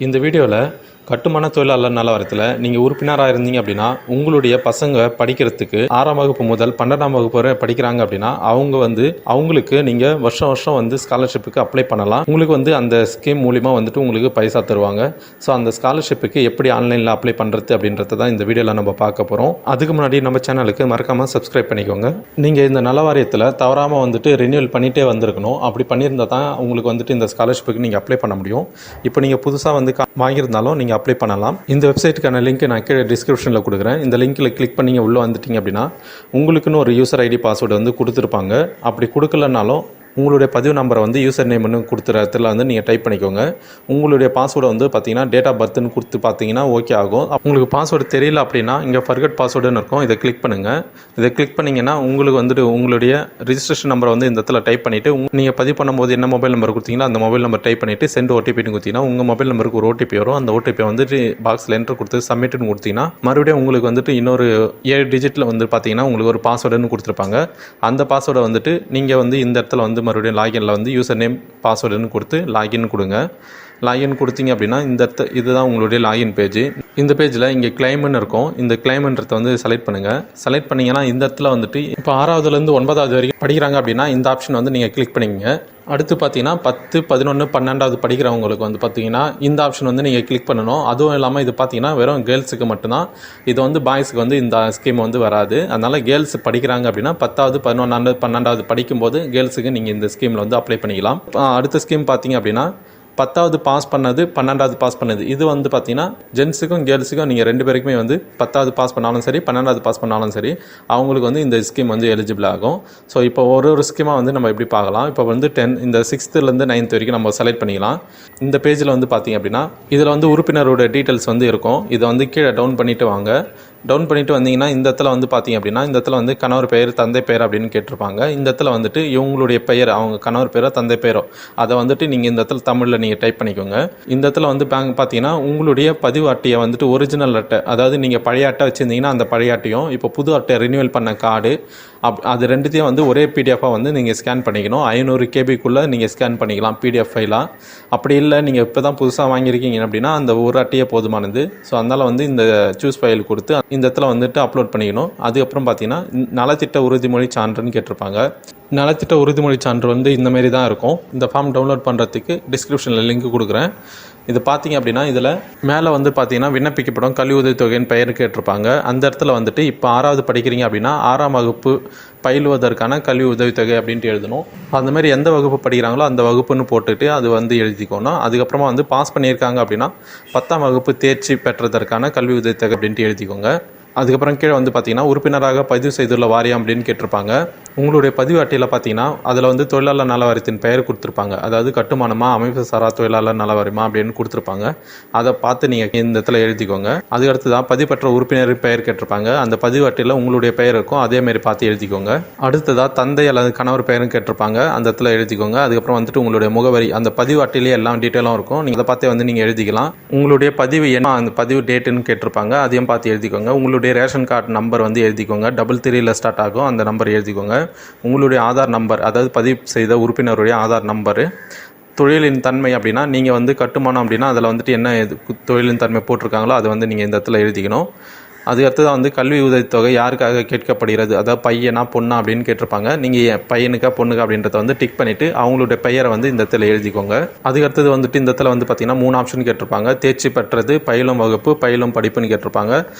இந்த வீடியோவில் கட்டுமான தொழிலாளர் நலவாரியத்தில் நீங்கள் உறுப்பினராக இருந்தீங்க அப்படின்னா உங்களுடைய பசங்க படிக்கிறதுக்கு 6ஆம் வகுப்பு முதல் 12ஆம் வகுப்பு வரை படிக்கிறாங்க அப்படின்னா அவங்களுக்கு நீங்கள் வருஷம் வருஷம் ஸ்காலர்ஷிப்புக்கு அப்ளை பண்ணலாம். உங்களுக்கு அந்த ஸ்கீம் மூலிமா உங்களுக்கு பைசா தருவாங்க. ஸோ அந்த ஸ்காலர்ஷிப்புக்கு எப்படி ஆன்லைனில் அப்ளை பண்ணுறது அப்படின்றத தான் இந்த வீடியோவில் நம்ம பார்க்க போகிறோம். அதுக்கு முன்னாடி நம்ம சேனலுக்கு மறக்காமல் சப்ஸ்கிரைப் பண்ணிக்கோங்க. நீங்கள் இந்த நலவாரியத்தில் தவறாமல் ரினியூவல் பண்ணிகிட்டே வந்திருக்கணும். அப்படி பண்ணியிருந்தால் தான் உங்களுக்கு இந்த ஸ்காலர்ஷிப்புக்கு நீங்கள் அப்ளை பண்ண முடியும். இப்போ நீங்கள் புதுசாக வாங்கியிருந்தாலும் நீங்கள் அப்ளை பண்ணலாம். இந்த வெப்சைட்டுக்கான லிங்க் நான் கீழே டிஸ்கிரிப்ஷனில் கொடுக்குறேன். இந்த லிங்க்கில் கிளிக் பண்ணி உள்ளே வந்துட்டீங்க அப்படின்னா உங்களுக்குன்னு ஒரு யூசர் ஐடி பாஸ்வேர்டு கொடுத்துருப்பாங்க. அப்படி கொடுக்கலனாலும் உங்களுடைய பதிவு நம்பரை யூசர் நேம்னு கொடுத்துற இடத்துல நீங்கள் டைப் பண்ணிக்கோங்க. உங்களுடைய பாஸ்வேர்டை பார்த்தீங்கன்னா டேட் ஆஃப் பர்த்னு கொடுத்து பார்த்தீங்கன்னா ஓகே ஆகும். உங்களுக்கு பாஸ்வேர்டு தெரியல அப்படின்னா இங்கே ஃபர்கட் பாஸ்வேர்டுன்னு இருக்கும். இதை கிளிக் பண்ணுங்கள். இதை கிளிக் பண்ணிங்கன்னா உங்களுக்கு உங்களுடைய ரிஜிஸ்ட்ரேஷன் நம்பரை இந்த இடத்துல டைப் பண்ணிவிட்டு நீங்கள் பதிவு பண்ணும்போது என்ன மொபைல் நம்பர் கொடுத்தீங்கன்னா அந்த மொபைல் நம்பர் டைப் பண்ணிவிட்டு சென்ட் ஓடிபின்னு கொடுத்தீங்கன்னா உங்கள் மொபைல் நம்பருக்கு ஒரு ஓடிபி வரும். அந்த ஓடிபி பாக்ஸில் என்டர் கொடுத்து சப்மிட்னு கொடுத்தீங்கன்னா மறுபடியும் உங்களுக்கு இன்னொரு 7 டிஜிட்டில் பார்த்தீங்கன்னா உங்களுக்கு ஒரு பாஸ்வேர்டுன்னு கொடுத்துருப்பாங்க. அந்த பாஸ்வேர்டை நீங்கள் இந்த இடத்துல மறுபடியும் லாகின்ல யூசர் நேம் பாஸ்வேர்டுன்னு கொடுத்து லாகின் கொடுங்க. லாகின் கொடுத்தீங்க அப்படின்னா இதுதான் உங்களுடைய லாகின் பேஜ். இந்த பேஜில் இங்கே கிளைம்னு இருக்கும். இந்த கிளைம்ன்றதை செலக்ட் பண்ணுங்கள். செலக்ட் பண்ணிங்கன்னா இந்த இடத்துல இப்போ 6ஆவதுலேருந்து 9ஆவது வரைக்கும் படிக்கிறாங்க அப்படின்னா இந்த ஆப்ஷன் நீங்கள் கிளிக் பண்ணிக்கங்க. அடுத்து பார்த்தீங்கன்னா 10, 11, 12ஆவது படிக்கிறவங்களுக்கு பார்த்தீங்கன்னா இந்த ஆப்ஷன் நீங்கள் கிளிக் பண்ணணும். அதுவும் இல்லாமல் இது பார்த்தீங்கன்னா வெறும் கேர்ள்ஸுக்கு மட்டும்தான். இது பாய்ஸுக்கு இந்த ஸ்கீம் வராது. அதனால் கேர்ள்ஸ் படிக்கிறாங்க அப்படின்னா 10ஆவது, 11ஆவது, 12ஆவது படிக்கும்போது கேர்ள்ஸுக்கு நீங்கள் இந்த ஸ்கீமில் அப்ளை பண்ணிக்கலாம். அடுத்த ஸ்கீம் பார்த்தீங்க அப்படின்னா 10ஆவது பாஸ் பண்ணது, 12ஆவது பாஸ் பண்ணது. இது பார்த்தீங்கன்னா ஜென்ஸுக்கும் கேர்ள்ஸுக்கும் நீங்கள் 2 பேருக்குமே 10ஆவது பாஸ் பண்ணாலும் சரி 12ஆவது பாஸ் பண்ணாலும் சரி அவங்களுக்கு இந்த ஸ்கீம் எலிஜிபிள் ஆகும். ஸோ இப்போ ஒரு ஸ்கீமாக நம்ம எப்படி பார்க்கலாம். இப்போ 10 இந்த 6th-லேருந்து 9th வரைக்கும் நம்ம செலக்ட் பண்ணிக்கலாம். இந்த பேஜில் பார்த்தீங்க அப்படின்னா இதில் உறுப்பினரோட டீட்டெயில்ஸ் இருக்கும். இதை கீழே டவுன் பண்ணிவிட்டு வாங்க. டவுன் பண்ணிவிட்டு வந்தீங்கன்னா இந்த இடத்துல பார்த்தீங்க அப்படின்னா இந்த இடத்துல கணவர் பெயர் தந்தை பெயர் அப்படின்னு கேட்டிருப்பாங்க. இந்த இடத்துல இவங்களுடைய பெயர் அவங்க கணவர் பெயரோ தந்தை பெயரோ அதை நீங்கள் இந்த இடத்துல தமிழில் நீங்கள் டைப் பண்ணிக்கோங்க. இந்த இடத்துல பேங்க் பார்த்தீங்கன்னா உங்களுடைய பதிவு அட்டையை ஒரிஜினல் அட்டை, அதாவது நீங்கள் பழைய அட்டை வச்சுருந்தீங்கன்னா அந்த பழைய அட்டையும் இப்போ புது அட்டை ரினியூவல் பண்ண கார்டு அது ரெண்டுத்தையும் ஒரே பிடிஎஃபாக நீங்கள் ஸ்கேன் பண்ணிக்கணும். 500 KB நீங்கள் ஸ்கேன் பண்ணிக்கலாம் பிடிஎஃப் ஃபைலாக. அப்படி இல்லை நீங்கள் இப்போ தான் புதுசாக வாங்கியிருக்கீங்க அப்படின்னா அந்த ஒரு அட்டையே போதுமானது. ஸோ அதனால் இந்த சூஸ் ஃபைல் கொடுத்து இந்த இடத்துல அப்லோட் பண்ணிக்கணும். அதுக்கப்புறம் பார்த்தீங்கன்னா நலத்திட்ட உறுதிமொழி சான்றுன்னு கேட்டிருப்பாங்க. நலத்திட்ட உறுதிமொழி சான்று இந்த மாதிரி தான் இருக்கும். இந்த ஃபார்ம் டவுன்லோட் பண்ணுறதுக்கு டிஸ்கிரிப்ஷனில் லிங்க் கொடுக்குறேன். இது பார்த்தீங்க அப்படின்னா இதில் மேலே பார்த்தீங்கன்னா விண்ணப்பிக்கப்படும் கல்வி உதவித்தொகையின் பெயர் கேட்டிருப்பாங்க. அந்த இடத்துல இப்போ 6ஆவது படிக்கிறீங்க அப்படின்னா 6ஆம் வகுப்பு பயிலுவதற்கான கல்வி உதவித்தொகை அப்படின்ட்டு எழுதணும். அந்த மாதிரி எந்த வகுப்பு படிக்கிறாங்களோ அந்த வகுப்புன்னு போட்டுட்டு அது எழுதிக்கணும். அதுக்கப்புறமா பாஸ் பண்ணியிருக்காங்க அப்படின்னா 10ஆம் வகுப்பு தேர்ச்சி பெற்றதற்கான கல்வி உதவித்தொகை அப்படின்ட்டு எழுதிக்கோங்க. அதுக்கப்புறம் கீழே பார்த்தீங்கன்னா உறுப்பினராக பதிவு செய்துள்ள வாரியம் அப்படின்னு கேட்டிருப்பாங்க. உங்களுடைய பதிவு அட்டையில் பார்த்தீங்கன்னா அதில் தொழிலாளர் நலவாரியத்தின் பெயர் கொடுத்துருப்பாங்க. அதாவது கட்டுமானமா அமைப்பு சாரா தொழிலாளர் நலவாரியமா அப்படின்னு கொடுத்துருப்பாங்க. அதை பார்த்து நீங்கள் இந்த இடத்துல எழுதிக்கோங்க. அதுக்கடுத்து தான் பதிவுபெற்ற உறுப்பினரின் பெயர் கேட்டிருப்பாங்க. அந்த பதிவு அட்டையில் உங்களுடைய பெயர் இருக்கும். அதேமாரி பார்த்து எழுதிக்கோங்க. அடுத்ததாக தந்தை அல்லது கணவர் பெயரும் கேட்டிருப்பாங்க. அந்த இடத்துல எழுதிக்கோங்க. அதுக்கப்புறம் உங்களுடைய முகவரி அந்த பதிவு அட்டையிலே எல்லா டீட்டெயிலும் இருக்கும். நீங்கள் அதை பார்த்தே நீங்கள் எழுதிக்கலாம். உங்களுடைய பதிவு என்ன அந்த பதிவு டேட்டுன்னு கேட்டிருப்பாங்க. அதையும் பார்த்து எழுதிக்கோங்க. உங்களுடைய ரேஷன் கார்டு நம்பர் எழுதிக்கோங்க. 33ல் ஸ்டார்ட் ஆகும். அந்த நம்பர் எழுதிக்கோங்க. உங்களுடைய ஆதார் நம்பர், அதாவது பதிவு செய்த உறுப்பினருடைய ஆதார் நம்பரு. தொழிலின் தன்மை அப்படின்னா நீங்கள் கட்டுமானம் அப்படின்னா அதில் என்ன தொழிலின் தன்மை போட்டிருக்காங்களோ அதை நீங்கள் இந்த இடத்துல எழுதிக்கணும். அதுக்கடுத்து கல்வி உதவித்தொகை யாருக்காக கேட்கப்படுகிறது, அதாவது பையனா பொண்ணா அப்படின்னு கேட்டிருப்பாங்க. நீங்கள் பையனுக்கா பொண்ணுக்கா அப்படின்றத டிக் பண்ணிவிட்டு அவங்களுடைய பெயரை இந்த இடத்துல எழுதிக்கோங்க. அதுக்கடுத்தது இந்த இடத்துல பார்த்தீங்கன்னா 3 ஆப்ஷன் கேட்டிருப்பாங்க. தேர்ச்சி பெற்றது, பயிலும் வகுப்பு, பயிலும் படிப்புன்னு கேட்டிருப்பாங்க.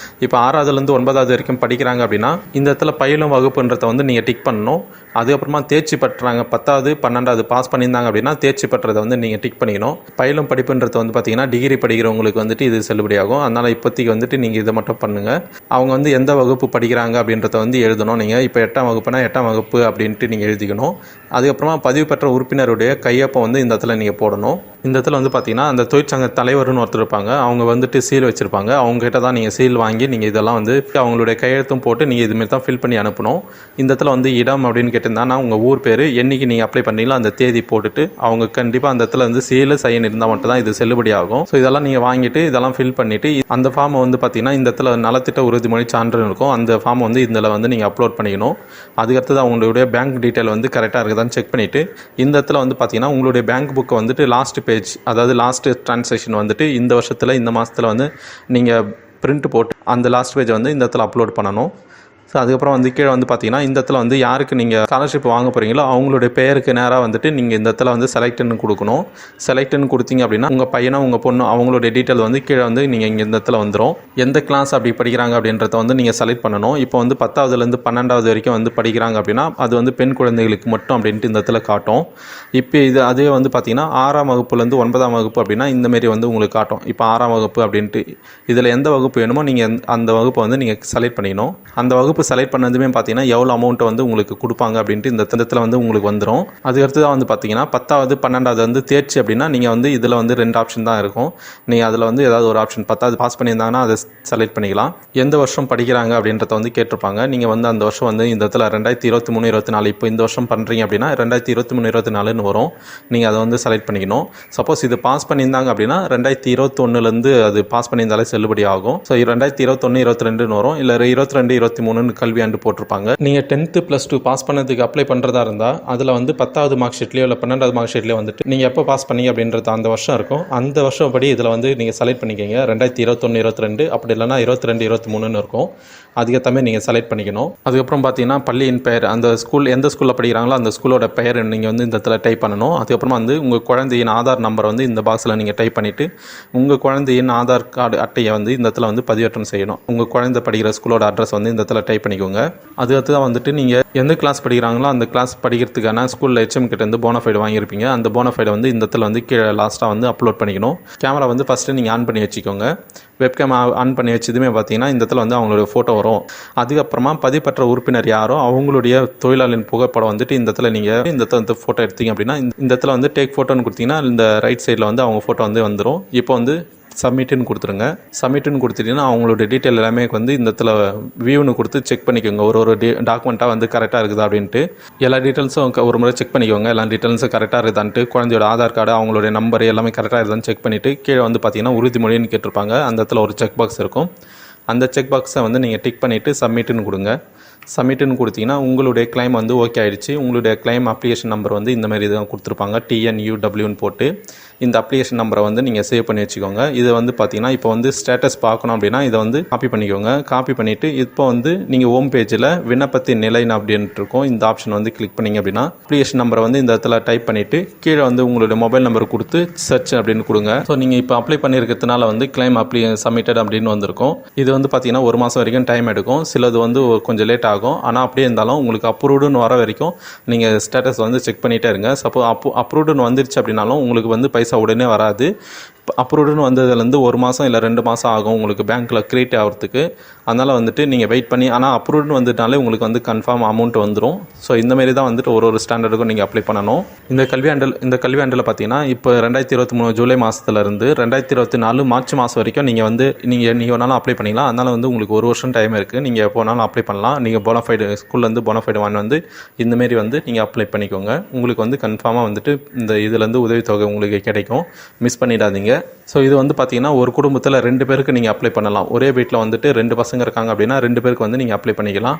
இப்போ 6ஆவதுலேருந்து 9ஆவது வரைக்கும் படிக்கிறாங்க அப்படின்னா இந்த இடத்துல பயிலும் வகுப்புன்றதை நீங்கள் டிக் பண்ணணும். அதுக்கப்புறமா தேர்ச்சி பெற்றாங்க 10ஆவது 12ஆவது பாஸ் பண்ணியிருந்தாங்க அப்படின்னா தேர்ச்சி பெற்றதை நீங்கள் டிக் பண்ணிக்கணும். பயிலும் படிப்புன்றது பார்த்தீங்கன்னா டிகிரி படிக்கிறவங்களுக்கு இது செல்லுபடியாகும். அதனால் இப்போதைக்கு நீங்கள் இதை மட்டும் பண்ணுங்கள். அவங்க எந்த வகுப்பு படிக்கிறாங்க அப்படின்றத எழுதணும். நீங்கள் இப்போ 8ஆம் வகுப்புனா 8ஆம் வகுப்பு அப்படின்ட்டு நீங்கள் எழுதிக்கணும். அதுக்கப்புறமா பதிவு பெற்ற உறுப்பினருடைய கையொப்பம் இந்த இடத்துல நீங்கள் போடணும். இந்த இடத்துல பார்த்தீங்கன்னா அந்த தொழிற்சங்க தலைவர்னு ஒருத்தர் இருப்பாங்க. அவங்க சீல் வச்சுருப்பாங்க. அவங்ககிட்ட தான் நீங்கள் சீல் வாங்கி நீங்கள் இதெல்லாம் அவங்களுடைய கையெழுத்தும் போட்டு நீங்கள் இதுமாரி தான் ஃபில் பண்ணி அனுப்பணும். இந்த இடத்துல இடம் அப்படின்னு கேட்டிருந்தாங்கன்னா உங்கள் ஊர் பேர் என்னைக்கு நீங்கள் அப்ளை பண்ணீங்களோ அந்த தேதி போட்டுட்டு அவங்க கண்டிப்பாக அந்த இடத்துல சீல் சைன் இருந்தால் மட்டும் தான் இது செல்லுபடி ஆகும். ஸோ இதெல்லாம் நீங்கள் வாங்கிட்டு இதெல்லாம் ஃபில் பண்ணிவிட்டு அந்த ஃபார்மை பார்த்தீங்கன்னா இந்த இடத்துல நல நலத்திட்ட உறுதிமொழி சான்று இருக்கும். அந்த ஃபார்ம் வந்து இதில் வந்து நீங்கள் அப்லோட் பண்ணிக்கணும். அதுக்கடுத்தது அவங்களுடைய பேங்க் டீட்டெயில் வந்து கரெக்டாக இருக்குதான்னு செக் பண்ணிவிட்டு இந்த இடத்துல வந்து பார்த்தீங்கன்னா உங்களுடைய பேங்க் புக்கை வந்துட்டு லாஸ்ட் பேஜ், அதாவது லாஸ்ட்டு ட்ரான்சாக்ஷன் வந்துட்டு இந்த வருஷத்தில் இந்த மாதத்தில் வந்து நீங்கள் பிரிண்ட் போட்டு அந்த லாஸ்ட் பேஜை வந்து இந்த இடத்துல அப்லோட் பண்ணணும். ஸோ அதுக்கப்புறம் வந்து கீழே வந்து பார்த்தீங்கன்னா இந்த இடத்துல வந்து யாருக்கு நீங்கள் ஸ்காலர்ஷிப் வாங்க போகிறீங்களோ அவங்களுடைய பெயருக்கு நேராக வந்துட்டு நீங்கள் இந்த இடத்துல வந்து செலக்ட்னு கொடுக்கணும். செலக்ட்னு கொடுத்தீங்க அப்படின்னா உங்கள் பையனோ உங்கள் பொண்ணு அவங்களுடைய டீட்டெயில் வந்து கீழே வந்து நீங்கள் இங்கே இந்த இடத்துல வந்துடும். எந்த கிளாஸ் அப்படி படிக்கிறாங்க அப்படின்றத வந்து நீங்கள் செலக்ட் பண்ணணும். இப்போ வந்து 10ஆவதுலேருந்து 12ஆவது வரைக்கும் வந்து படிக்கிறாங்க அப்படின்னா அது வந்து பெண் குழந்தைகளுக்கு மட்டும் அப்படின்ட்டு இந்த இடத்துல காட்டும். இப்போ அதே வந்து பார்த்தீங்கன்னா 6ஆம் வகுப்புலேருந்து 9ஆம் வகுப்பு அப்படின்னா இந்தமாரி வந்து உங்களுக்கு காட்டும். இப்போ 6ஆம் வகுப்பு அப்படின்ட்டு இதில் எந்த வகுப்பு வேணுமோ நீங்கள் அந்த வகுப்பை வந்து நீங்கள் செலக்ட் பண்ணிக்கணும். அந்த வகுப்பு செலக்ட் பண்ணதுமே பார்த்தீங்கன்னா எவ்வளோ அமௌண்ட்டை வந்து உங்களுக்கு கொடுப்பாங்க அப்படின்ட்டு இந்த இடத்துல வந்து உங்களுக்கு வந்துடும். அதுக்கடுத்து தான் வந்து பார்த்தீங்கன்னா 10ஆவது 12ஆவது வந்து தேர்ச்சி அப்படின்னா நீங்கள் வந்து இதில் வந்து 2 ஆப்ஷன் தான் இருக்கும். நீங்கள் அதில் வந்து ஏதாவது ஒரு ஆப்ஷன் 10ஆவது பாஸ் பண்ணியிருந்தாங்கன்னா அதை செலக்ட் பண்ணிக்கலாம். எந்த வருஷம் படிக்கிறாங்க அப்படின்றத வந்து கேட்டிருப்பாங்க. நீங்கள் வந்து அந்த வருஷம் வந்து இந்த இடத்துல 2023 24 இப்போ இந்த வருஷம் பண்ணுறீங்க அப்படின்னா 2023 24ன்னு வரும். நீங்கள் அதை வந்து செலக்ட் பண்ணிக்கணும். சப்போஸ் இது பாஸ் பண்ணியிருந்தாங்க அப்படின்னா 2021லேருந்து அது பாஸ் பண்ணியிருந்தாலே செல்லுபடி ஆகும். ஸோ 2021 22ன்னு வரும். இல்லை 22 23 கல்வியாண்டு போட்டிருப்பாங்க. நீங்கள் 10th +2 பாஸ் பண்ணதுக்கு அப்ளை பண்ணுறதா இருந்தால் அதில் வந்து 10ஆவது மார்க் ஷீட்லேயோ இல்லை 12ஆவது மார்க் ஷீட்லேயோ வந்துட்டு நீங்கள் எப்போ பாஸ் பண்ணீங்க அப்படின்றது அந்த வருஷம் இருக்கும். அந்த வருஷம் படி இதில் வந்து நீங்கள் செலக்ட் பண்ணிக்கோங்க. 2021 22 அப்படி இல்லைனா 22 23ன்னு இருக்கும். அதுக்கேற்ற மாதிரி நீங்கள் செலக்ட் பண்ணிக்கணும். அதுக்கப்புறம் பார்த்தீங்கன்னா பள்ளியின் பெயர், அந்த ஸ்கூல் எந்த ஸ்கூலில் படிக்கிறாங்களோ அந்த ஸ்கூலோட பெயர் நீங்கள் வந்து இந்த இடத்துல டைப் பண்ணணும். அதுக்கப்புறமா வந்து உங்கள் குழந்தையின் ஆதார் நம்பரை வந்து இந்த பாக்ஸில் நீங்கள் டைப் பண்ணிவிட்டு உங்கள் குழந்தையின் ஆதார் கார்டு அட்டையை வந்து இந்த இடத்துல வந்து பதிவேற்றம் செய்யணும். உங்கள் குழந்தை படிக்கிற ஸ்கூலோட அட்ரஸ் வந்து இந்த இடத்துல டைப் பண்ணிக்கோங்க. அதுக்கடுத்து தான் வந்துட்டு நீங்கள் எந்த கிளாஸ் படிக்கிறாங்களோ அந்த கிளாஸ் படிக்கிறதுக்கான ஸ்கூலில் HM கிட்ட வந்து போனஃபைடு வாங்கியிருப்பீங்க. அந்த போனஃபைடை வந்து இந்த இடத்துல வந்து கீழே லாஸ்ட்டாக வந்து அப்லோட் பண்ணிக்கணும். கேமரா வந்து ஃபஸ்ட்டு நீங்கள் ஆன் பண்ணி வச்சுக்கோங்க. வெப்கேம் ஆன் பண்ணி வச்சதுமே பார்த்தீங்கன்னா இந்த இடத்துல வந்து அவங்களுடைய ஃபோட்டோ வரும். அதுக்கப்புறமா பதிப்பற்ற உறுப்பினர் யாரோ அவங்களுடைய தொழிலாளியின் புகைப்படம் வந்துட்டு இந்த இடத்துல நீங்கள் இந்த இடத்துல வந்து ஃபோட்டோ எடுத்தீங்க அப்படின்னா இந்த இடத்துல வந்து டேக் ஃபோட்டோன்னு கொடுத்தீங்கன்னா இந்த ரைட் சைடில் வந்து அவங்க ஃபோட்டோ வந்து வந்துடும். இப்போ வந்து சப்மிட்டுன்னு கொடுத்துருங்க. சப்மிட்டுன்னு கொடுத்துட்டிங்கன்னா அவங்களோட டீட்டெயில் எல்லாமே வந்து இந்த இடத்துல வியூன்னு கொடுத்து செக் பண்ணிக்கோங்க. ஒரு டாக்குமெண்ட்டாக வந்து கரெக்டாக இருக்குதா அப்படின்ட்டு எல்லா டீட்டெயில்ஸும் ஒரு முறை செக் பண்ணிக்கோங்க. எல்லா டீட்டெயில்ஸும் கரெக்டாக இருக்குதான்ட்டு குழந்தையோட ஆதார் கார்டு அவங்களுடைய நம்பர் எல்லாமே கரெக்டாக இருக்குதான்னு செக் பண்ணிவிட்டு கீழே வந்து பார்த்தீங்கன்னா உறுதிமொழின்னு கேட்டிருப்பாங்க. அந்த இடத்துல ஒரு செக் பாக்ஸ் இருக்கும். அந்த செக் பாக்ஸை வந்து நீங்கள் டிக் பண்ணிவிட்டு சப்மிட்டுன்னு கொடுங்க. சப்மிட்டுன்னு கொடுத்தீங்கன்னா உங்களுடைய கிளைம் வந்து ஓகே ஆகிடுச்சு. உங்களுடைய கிளைம் அப்ளிகேஷன் நம்பர் வந்து இந்த மாதிரி தான் கொடுத்துருப்பாங்க. TNUWன்னு போட்டு இந்த அப்ளிகேஷன் நம்பரை வந்து நீங்கள் சேவ் பண்ணி வச்சுக்கோங்க. இதை வந்து பார்த்தீங்கன்னா இப்போ வந்து ஸ்டேட்டஸ் பார்க்கணும் அப்படின்னா இதை வந்து காப்பி பண்ணிக்கோங்க. காப்பி பண்ணிவிட்டு இப்போ வந்து நீங்கள் ஹோம் பேஜில் விண்ணப்பத்தின் நிலைன்னு அப்படின்ட்டு இருக்கும். இந்த ஆப்ஷன் வந்து கிளிக் பண்ணிங்க அப்படின்னா அப்ளிகேஷன் நம்பரை வந்து இந்த இடத்துல டைப் பண்ணிவிட்டு கீழே வந்து உங்களுடைய மொபைல் நம்பர் கொடுத்து சர்ச் அப்படின்னு கொடுங்க. ஸோ நீங்கள் இப்போ அப்ளை பண்ணியிருக்கிறதுனால வந்து கிளைம் சப்மிட்டட் அப்படின்னு வந்திருக்கும். இது வந்து பார்த்தீங்கன்னா 1 மாதம் வரைக்கும் டைம் எடுக்கும். சிலது வந்து கொஞ்சம் லேட் ஆகும். ஆனால் அப்படியே இருந்தாலும் உங்களுக்கு அப்ரூவ்டுன்னு வர வரைக்கும் நீங்கள் ஸ்டேட்டஸ் வந்து செக் பண்ணிகிட்டே இருங்க. சப்போஸ் அப்ரூவ்டுன்னு வந்துருச்சு அப்படின்னாலும் உங்களுக்கு வந்து பைசா உடனே வராது. அப்ரூவ்டுன்னு வந்ததுலேருந்து 1 மாதம் இல்லை 2 மாதம் ஆகும் உங்களுக்கு பேங்க்கில் க்ரியேட் ஆகிறதுக்கு. அதனால் வந்துட்டு நீங்கள் வெயிட் பண்ணி, ஆனால் அப்ரூவ்டுன்னு வந்துட்டாலே உங்களுக்கு வந்து கன்ஃபார்ம் அமௌண்ட் வந்துடும். ஸோ இந்தமாரி தான் வந்துட்டு ஒரு ஸ்டாண்டர்டுக்கும் நீங்கள் அப்ளை பண்ணணும். இந்த கல்வியாண்டில் பார்த்தீங்கன்னா இப்போ 2023 ஜூலை மாதத்துலேருந்து 2024 மார்ச் மாதம் வரைக்கும் நீங்கள் வந்து நீங்கள் வேணாலும் அப்ளை பண்ணிக்கலாம். அதனால் வந்து உங்களுக்கு 1 வருஷம் டைம் இருக்குது. நீங்கள் எப்போ வேணாலும் அப்ளை பண்ணலாம். நீங்கள் போனஃபைடு ஸ்கூல்லேருந்து போனஃபைடு வாங்கி வந்து இந்தமாரி வந்து நீங்கள் அப்ளை பண்ணிக்கோங்க. உங்களுக்கு வந்து கன்ஃபார்மாக வந்துட்டு இந்த இதுலேருந்து உதவித்தொகை உங்களுக்கு கிடைக்கும். மிஸ் பண்ணிடாதீங்க. ஸோ இது வந்து பார்த்தீங்கன்னா ஒரு குடும்பத்தில் 2 பேருக்கு நீங்கள் அப்ளை பண்ணலாம். ஒரே வீட்டில் வந்துட்டு 2 பசங்க இருக்காங்க அப்படின்னா 2 பேருக்கு வந்து நீங்கள் அப்ளை பண்ணிக்கலாம்.